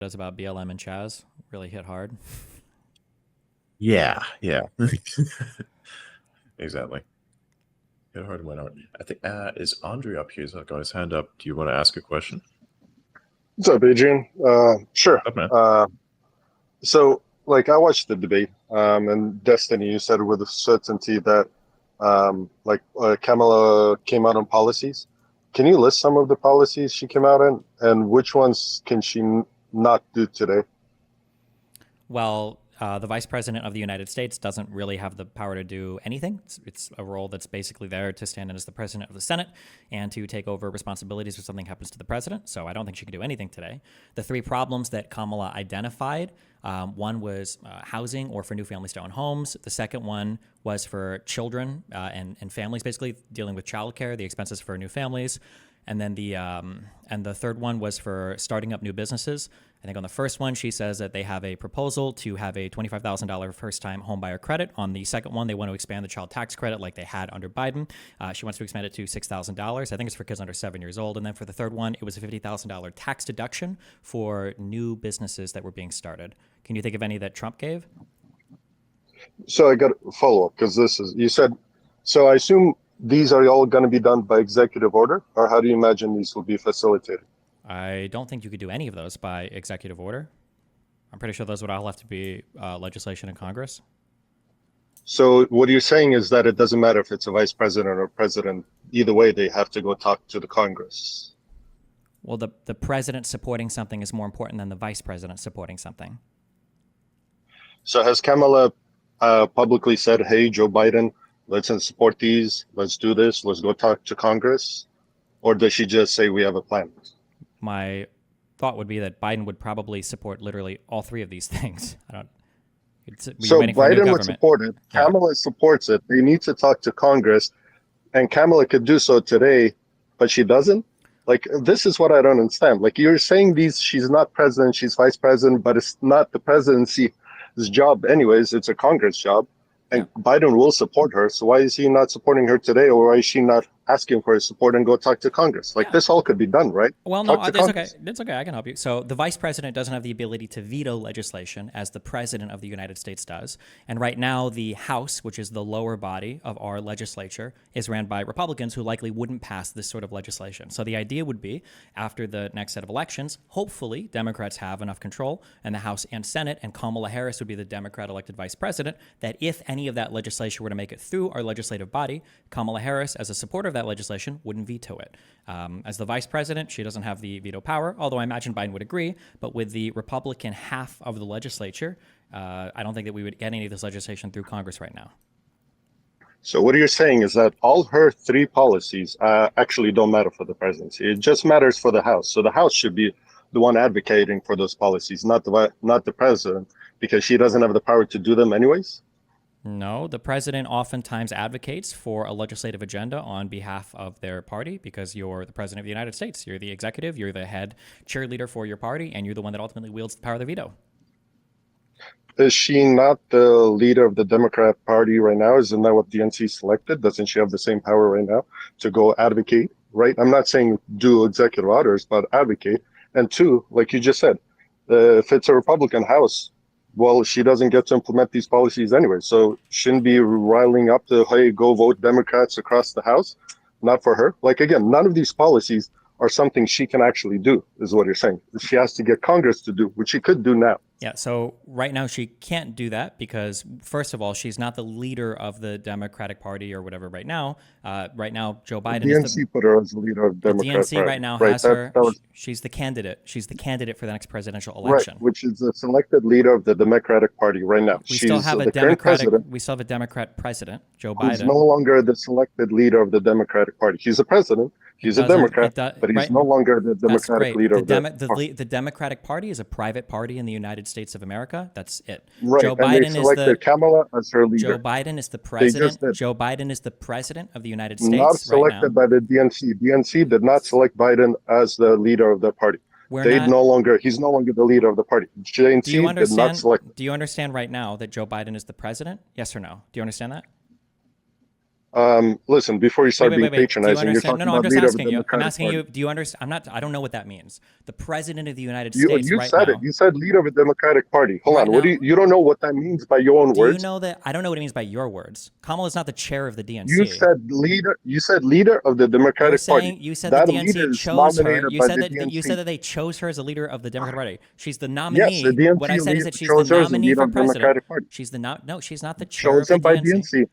does about BLM and Chaz really hit hard. Yeah, yeah. Exactly. Hit hard and went out. I think is Andre up here? He's got his hand up. Do you want to ask a question? What's up, Adrian? Sure. Up, man. Uh, like, I watched the debate, and Destiny, you said with certainty that, Kamala came out on policies. Can you list some of the policies she came out in, and which ones can she not do today? Well, the vice president of the United States doesn't really have the power to do anything. It's a role that's basically there to stand in as the president of the Senate and to take over responsibilities if something happens to the president. So I don't think she can do anything today. The three problems that Kamala identified, one was housing or for new families to own homes. The second one was for children and families, basically dealing with childcare, the expenses for new families. And the third one was for starting up new businesses. I think on the first one, she says that they have a proposal to have a $25,000 first-time homebuyer credit. On the second one, they want to expand the child tax credit like they had under Biden. She wants to expand it to $6,000. I think it's for kids under 7 years old. And then for the third one, it was a $50,000 tax deduction for new businesses that were being started. Can you think of any that Trump gave? So I got a follow up because this is you said. So I assume these are all going to be done by executive order, or how do you imagine these will be facilitated? I don't think you could do any of those by executive order. I'm pretty sure those would all have to be legislation in Congress. So what you're saying is that it doesn't matter if it's a vice president or president. Either way, they have to go talk to the Congress. Well, the president supporting something is more important than the vice president supporting something. So has Kamala publicly said, "Hey, Joe Biden, let's support these. Let's do this. Let's go talk to Congress," or does she just say we have a plan? My thought would be that Biden would probably support literally all three of these things. I don't. You're So waiting for a new Biden would government. support it. Yeah. Kamala supports it. They need to talk to Congress, and Kamala could do so today, but she doesn't. Like, this is what I don't understand. Like, you're saying these, she's not president, she's vice president, but it's not the presidency's job anyways. It's a Congress job, Yeah. and Biden will support her. So why is he not supporting her today, or why is she not asking for his support and go talk to Congress? Like, Yeah. this all could be done, right? Well, no, Talk to it's okay. Congress. It's okay. I can help you. So the vice president doesn't have the ability to veto legislation as the president of the United States does. And right now, the House, which is the lower body of our legislature, is ran by Republicans who likely wouldn't pass this sort of legislation. So the idea would be after the next set of elections, hopefully Democrats have enough control in the House and Senate, and Kamala Harris would be the Democrat elected vice president, that if any of that legislation were to make it through our legislative body, Kamala Harris, as a supporter of that legislation, wouldn't veto it. As the vice president, she doesn't have the veto power, although I imagine Biden would agree. But with the Republican half of the legislature, I don't think that we would get any of this legislation through Congress right now. So what you're saying is that all her three policies actually don't matter for the presidency. It just matters for the House. So the House should be the one advocating for those policies, not the president, because she doesn't have the power to do them anyways. No, the president oftentimes advocates for a legislative agenda on behalf of their party because you're the president of the United States. You're the executive, you're the head cheerleader for your party, and you're the one that ultimately wields the power of the veto. Is she not the leader of the Democrat Party right now? Isn't that what DNC selected? Doesn't she have the same power right now to go advocate? Right? I'm not saying do executive orders, but advocate. And two, like you just said, if it's a Republican House, well, she doesn't get to implement these policies anyway. So shouldn't be riling up the, hey, go vote Democrats across the House. Not for her. Like, again, none of these policies are something she can actually do, is what you're saying. She has to get Congress to do, which she could do now. Yeah, so right now she can't do that because, first of all, she's not the leader of the Democratic Party or whatever right now. Right now, Joe The Biden is the DNC put her as the leader of the the Democrat DNC Party. right now Right. has her. That was She's the candidate. She's the candidate for the next presidential right, election. which is the selected leader of the Democratic Party right now. We still She's have a the current Democratic. president, We still have a Democrat president, Joe who's no Biden. longer the selected leader of the Democratic Party. He's a president, It he's a doesn't. Democrat, It does but he's right. no longer the That's Democratic great. leader of the party. The Democratic Party is a private party in the United States of America. That's it. Right, Joe and they Biden is the selected Kamala as her Joe leader. Biden is the They just president. did. Joe Biden is the president of the United Not States right selected now. by the DNC. DNC did not select Biden as the leader of the party. We're They not. no longer, he's no longer the leader of the party. Do you DNC did not understand? select him. Do you understand right now that Joe Biden is the president? Yes or no? Do you understand that? Listen, before you start being Do you patronizing, you're understand? talking No, I'm about just leader of the asking you. I'm Democratic asking Party. you. Do you understand? I'm not. I don't know what that means. The president of the United You States you right said it. now. You said leader of a Democratic Party. Hold Right on. What do now. you don't know what that means by your own Do you words? know that? I don't know what it means by your words. Kamala is not the chair of the You DNC. said leader. You said leader of the You're Democratic Party. saying you said the That leader DNC is chose her. nominated You by said the that you said DNC. that they chose her as a leader of the Democratic Party. She's the Yes, the nominee. What I DNC said is that she's the chose her as the nominee leader for of the president. Democratic Party. She's the no. She's not the chair of the Chosen by DNC. DNC.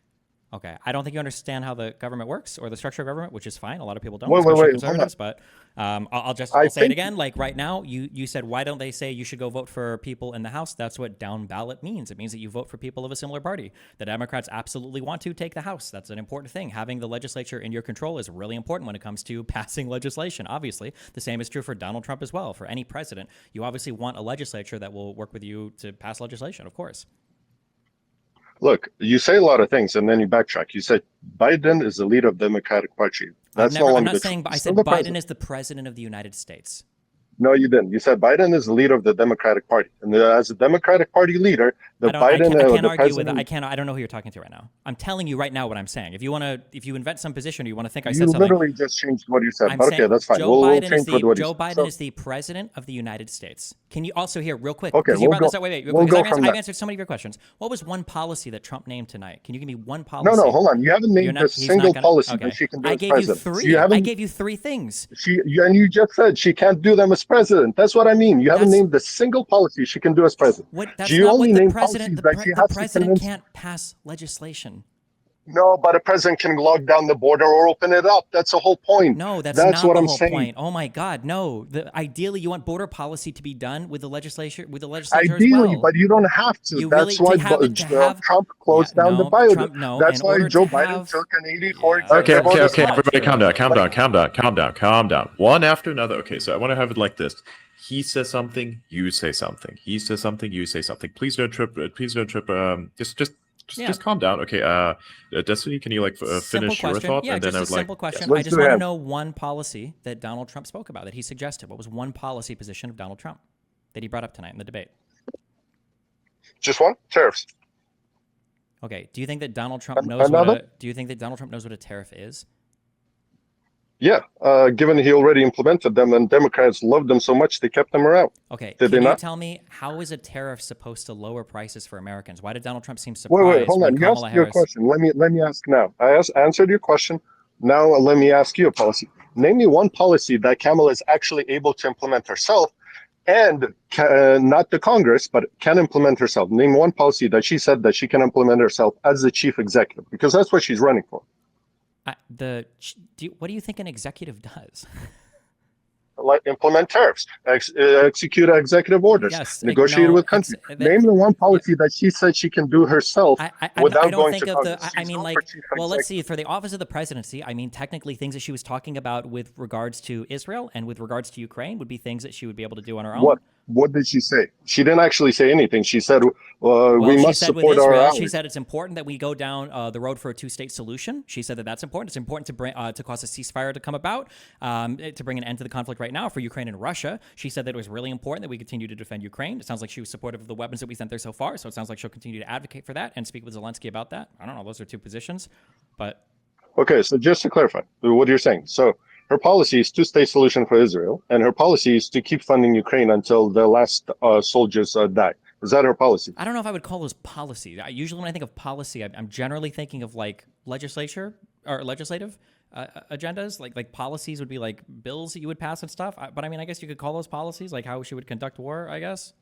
Okay, I don't think you understand how the government works or the structure of government, which is fine. A lot of people don't, Wait, especially hold on. conservatives. But I'll I say it think again. Like right now, you said, why don't they say you should go vote for people in the House? That's what down ballot means. It means that you vote for people of a similar party. The Democrats absolutely want to take the House. That's an important thing. Having the legislature in your control is really important when it comes to passing legislation. Obviously, the same is true for Donald Trump as well. For any president, you obviously want a legislature that will work with you to pass legislation. Of course. look. You say a lot of things and then you backtrack. You said Biden is the leader of the Democratic Party. That's no I'm longer not the saying. truth. I He's still said the Biden president. is the president of the United States. No, you didn't. You said Biden is the leader of the Democratic Party, and as a Democratic Party leader, the I Biden, can't the argue with that. president. I don't know who you're talking to right now. I'm telling you right now what I'm saying. If you invent some position or you want to think I You said something, literally just changed what you said, I'm but saying okay, that's fine. Joe We'll Biden is change what you Joe said. Biden So, is the president of the United States. Can you also hear real quick? okay, Because you we'll brought go. this up. Wait, We'll because go from I've there. answered so many of your questions. What was one policy that Trump named tonight? Can you give me one No, policy? no, hold on. You haven't You're named not. a He's not single gonna. policy Okay. that she can do I as gave you president. So three. you I haven't. gave you three things. And you just said she can't do them as president. That's what I mean. You haven't That's named a single policy she can do as president. what. That's She not only what the named president. policies that she The has to president convince. can't pass legislation. No, but a president can lock down the border or open it up. That's the whole point. No, that's That's not what the I'm whole saying. point. Oh my God, no. Ideally, you want border policy to be done with the legislature, as Ideally, well. but you don't have to. You That's really why to have. Trump Yeah, closed down the no, bio. Trump. No, That's in why order Joe to Biden have. took an 84 Yeah, Okay, executive that's okay, order. just okay. not Everybody, true. calm down. One after another. Okay, so I want to have it like this. He says something, you say something. He says something, you say something. Please don't trip. Please don't trip. Just calm down. Okay. Destiny, can you Simple finish your question. thought? Yeah, And then just I a would like. simple question. Let's I just do want to him. know one policy that Donald Trump spoke about that he suggested. What was one policy position of Donald Trump that he brought up tonight in the debate? Just one? Tariffs. Okay. Do you think that Donald Trump knows Another? Do you think that Donald Trump knows what a tariff is? Yeah. Given he already implemented them and Democrats loved them so much, they kept them around. Okay. Did they Can you not? tell me how is a tariff supposed to lower prices for Americans? Why did Donald Trump seem Wait, surprised hold when on. You asked Kamala your Harris? question. Let me ask now. Answered your question. Now let me ask you a policy. Name me one policy that Kamala is actually able to implement herself and not the Congress, but can implement herself. Name one policy that she said that she can implement herself as the chief executive, because that's what she's running for. What do you think an executive does? Like implement tariffs, execute executive orders, Yes, negotiate no, with countries. Name the one policy that she said she can do herself without I don't going think to of Congress. the. I She's mean, known like, for chief well, let's executive. see. For the office of the presidency, I mean, technically, things that she was talking about with regards to Israel and with regards to Ukraine would be things that she would be able to do on her own. What did she say? She didn't actually say anything. She said, Well, "We she must said with support our Israel, allies." she said it's important that we go down the road for a two-state solution. She said that that's important. It's important to bring to cause a ceasefire to come about, to bring an end to the conflict right now for Ukraine and Russia. She said that it was really important that we continue to defend Ukraine. It sounds like she was supportive of the weapons that we sent there so far. So it sounds like she'll continue to advocate for that and speak with Zelensky about that. I don't know. Those are two positions, but Okay, so just to clarify what you're saying. So her policy is two-state solution for Israel, and her policy is to keep funding Ukraine until the last soldiers die. Is that her policy? I don't know if I would call those policies. Usually when I think of policy, I'm generally thinking of like legislative agendas. Like policies would be like bills that you would pass and stuff. But I mean, I guess you could call those policies, like how she would conduct war, I guess.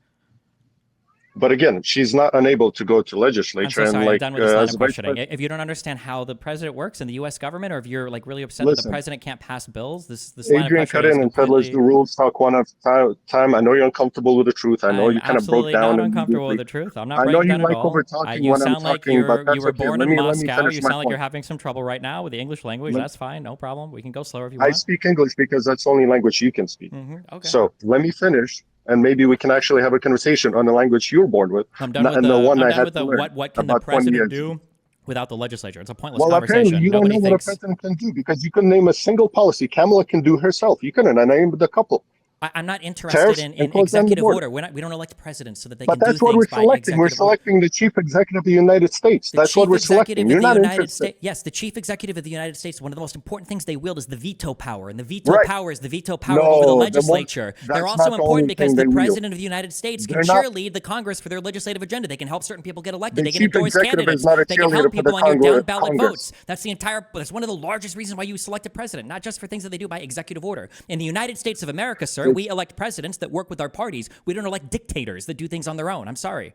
But again, she's not unable to go to I'm legislature so sorry. and I'm like done with this line as of a vice questioning. president. If you don't understand how the president works in the U.S. government, or if you're like really upset that the Listen, president can't pass bills, this line of Adrian cut questioning is in and said, "Let's completely. do rules talk one at a time." I know you're uncomfortable with the truth. I know I'm you kind of broke absolutely down not uncomfortable with immediately. the truth. I'm not I know breaking you down at like all. over talking You when I'm sound like talking, but you that's were okay. born Let in me Moscow. finish You my sound like you're point. having some trouble right now with the English language. Let- That's fine. No problem. We can go slower if you I want. speak English because that's the only language you can speak. Okay. So let me finish, and maybe we can actually have a conversation on the language you were born with, I'm done with and the one I had to learn what can the about 20 president years ago. do without the legislature? It's a pointless Well, apparently conversation. you don't know Nobody what a thinks. president can do because you couldn't name a single policy Kamala can do herself. You couldn't. I named a couple. I'm not Tariffs interested and in close down the executive border. order. We don't elect presidents so that they But can do that's what we're things by selecting. We're executive order. selecting the chief executive of the United States. The That's chief what we're executive selecting. of You're the not United interested. States. Yes, the chief executive of the United States. One of the most important things they wield is the veto power, and the veto Right. power is the veto power over the No, legislature. They're that's also not the important only because thing the they wield. president of the United States can They're not. cheerlead the Congress for their legislative agenda. They can help certain people get elected. The They can chief endorse executive candidates. is not a They can help cheerleader for the people on your down ballot Congress. votes. That's one of the largest reasons why you select a president, not just for things that they do by executive order. In the United States of America, sir, we elect presidents that work with our parties. We don't elect dictators that do things on their own. I'm sorry.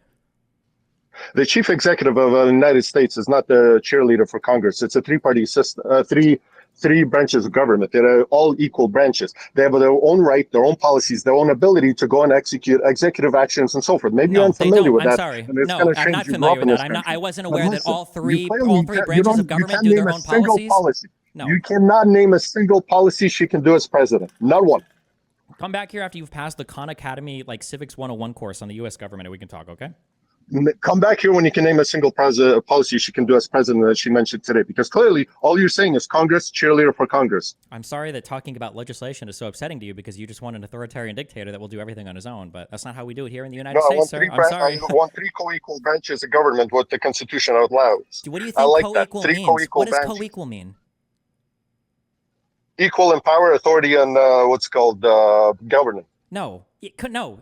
The chief executive of the United States is not the cheerleader for Congress. It's a three-party system, three branches of government. They're all equal branches. They have their own right, their own policies, their own ability to go and execute executive actions and so forth. Maybe you're No, they unfamiliar don't. with I'm that. sorry. And it's No, kinda I'm strange not you grew familiar up in with this that. country. I wasn't But aware that listen, all three you branches of you government can't do their name a own single policies. policy. No. You cannot name a single policy she can do as president. Not one. Come back here after you've passed the Khan Academy Civics 101 course on the U.S. government, and we can talk. Okay? Come back here when you can name a single policy she can do as president that she mentioned today, because clearly all you're saying is Congress, cheerleader for Congress. I'm sorry that talking about legislation is so upsetting to you because you just want an authoritarian dictator that will do everything on his own. But that's not how we do it here in the United No, I States, want sir. I'm sorry. I want three co-equal branches of government, what the Constitution allows. What do you I think like that. co-equal Three means? co-equal What does branches. co-equal mean? Equal in power, authority, and what's called governance. No.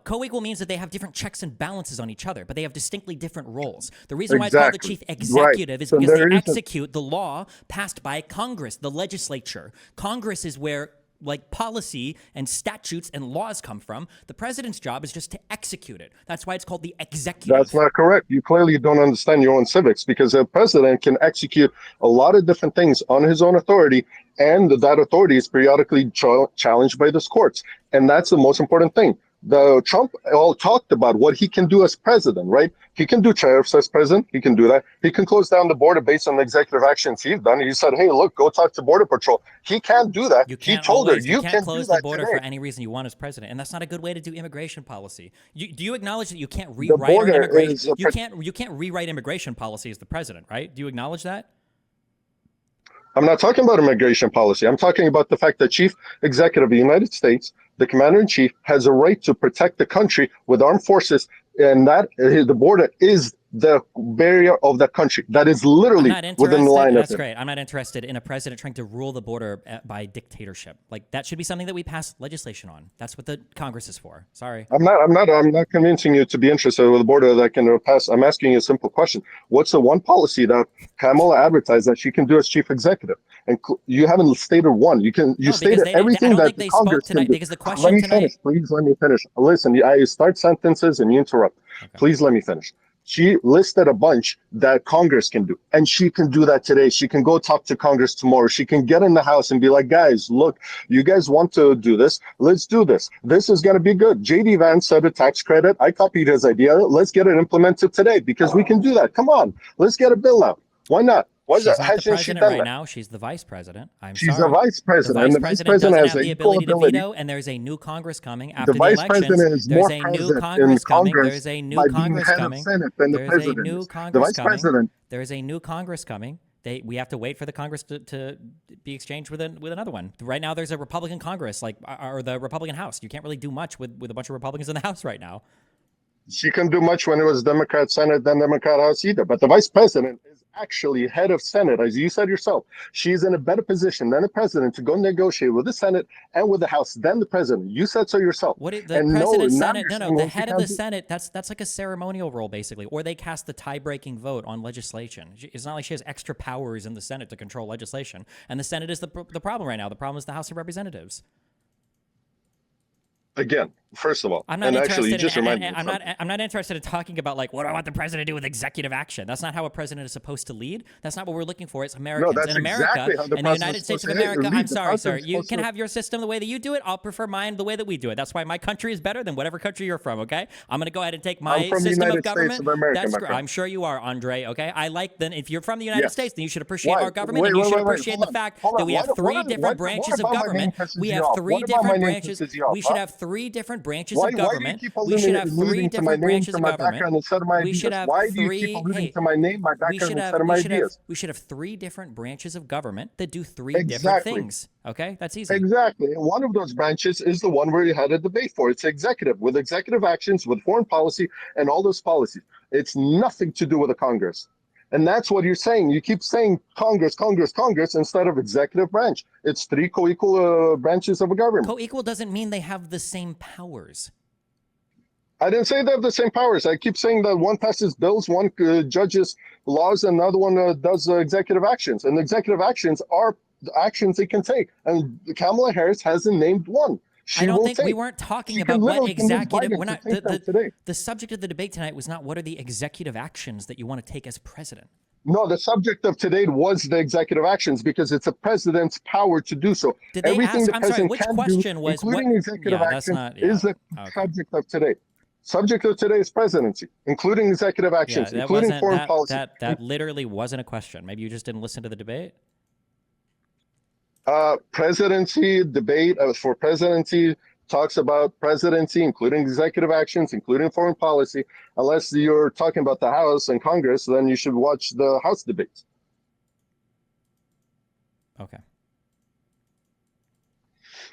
Co-equal means that they have different checks and balances on each other, but they have distinctly different roles. The reason why it's called the chief executive is So because they there is execute the law passed by Congress, the legislature. Congress is where policy and statutes and laws come from. The president's job is just to execute it. That's why it's called the executive. That's not correct. You clearly don't understand your own civics, because a president can execute a lot of different things on his own authority, and that authority is periodically challenged by the courts. And that's the most important thing. The Trump all talked about what he can do as president, right? He can do tariffs as president. He can do that. He can close down the border based on the executive actions he's done. He said, "Hey, look, go talk to Border Patrol." He can't do that. You can't he told her, you can't close the border today. for any reason you want as president, and that's not a good way to do immigration policy. Do you acknowledge that you can't The rewrite our border immigration? is You can't rewrite immigration policy as the president, right? Do you acknowledge that? I'm not talking about immigration policy. I'm talking about the fact that chief executive of the United States, the commander in chief, has a right to protect the country with armed forces, and that the border is the barrier of the country. That is literally within the line of That's it. great. I'm not interested in a president trying to rule the border by dictatorship. Like, that should be something that we pass legislation on. That's what the Congress is for. Sorry. I'm not convincing you to be interested with the border that can pass. I'm asking you a simple question. What's the one policy that Kamala advertised that she can do as chief executive? And you haven't stated one. You stated everything that the Congress can do. Because the question Let me tonight. finish. Please let me finish. Listen, I start sentences and you interrupt. Okay. Please let me finish. She listed a bunch that Congress can do, and she can do that today. She can go talk to Congress tomorrow. She can get in the House and be like, "Guys, look, you guys want to do this? Let's do this. This is going to be good." JD Vance said a tax credit. I copied his idea. Let's get it implemented today, because we can do that. Come on, let's get a bill out. Why not? She's not the president right now. She's the vice president. She's sorry. a vice president, and the vice president doesn't has have the equal ability to ability. veto, and there's a new Congress coming after the vice elections. president is There's more a new present Congress in coming. Congress There's a new by being Congress head of coming. Senate than the There's a president new is. The Congress vice coming. president. There's a new Congress coming. We have to wait for the Congress to be exchanged with another one. Right now, there's a Republican Congress, or the Republican House. You can't really do much with a bunch of Republicans in the House right now. She couldn't do much when it was Democrat Senate, then Democrat House either. But the vice president is actually head of Senate, as you said yourself. She's in a better position than the president to go negotiate with the Senate and with the House than the president. You said so yourself. The head of the Senate, that's like a ceremonial role, basically. Or they cast the tie-breaking vote on legislation. It's not like she has extra powers in the Senate to control legislation. And the Senate is the problem right now. The problem is the House of Representatives. Again, first of all, I'm not interested in talking about what do I want the president to do with executive action. That's not how a president is supposed to lead. That's not what we're looking for as Americans. No, that's in America, exactly how the in the United States of America, I'm sorry, sir. You can have your system the way that you do it. I'll prefer mine the way that we do it. That's why my country is better than whatever country you're from, okay? I'm going to go ahead and take my system of government. That's great. I'm sure you are, Andre, okay? If you're from the United States, then you should appreciate our government, and you should appreciate the fact that we have three different branches of government. We have three different branches. We should have three different different branches Why of do you government. keep We should have alluding three to my different name, branches to of my government. background instead of my We should ideas? have Why do you three. keep alluding Hey, to my name, my we background should have. instead of We my should have. ideas? We should have three different branches of government that do three different Exactly. things. Okay, that's easy. Exactly. And one of those branches is the one where you had a debate for. It's executive, with executive actions, with foreign policy, and all those policies. It's nothing to do with the Congress. And that's what you're saying. You keep saying Congress, Congress, Congress instead of executive branch. It's three co-equal branches of a government. Co-equal doesn't mean they have the same powers. I didn't say they have the same powers. I keep saying that one passes bills, one judges laws, and another one does executive actions. And executive actions are actions they can take. And Kamala Harris hasn't named one. I don't think we take. weren't talking She about can what literally convince executive. Biden We're to not take them today. the subject of the debate tonight was not what are the executive actions that you want to take as president. No, the subject of today was the executive actions because it's a president's power to do so. Did they Everything ask? the I'm sorry. president Which can question do, was including what? executive Yeah, that's actions, not. Yeah. is the Okay. subject of today. Subject of today's presidency, including executive Yeah, actions, that including wasn't foreign policy. that literally wasn't a question. Maybe you just didn't listen to the debate. Presidency debate for presidency talks about presidency, including executive actions, including foreign policy. Unless you're talking about the House and Congress, then you should watch the House debates. Okay.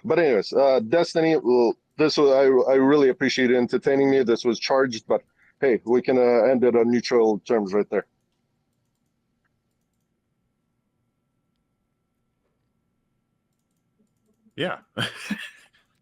But anyways, Destiny, well, this was I really appreciate you entertaining me. This was charged, but hey, we can end it on neutral terms right there. Yeah.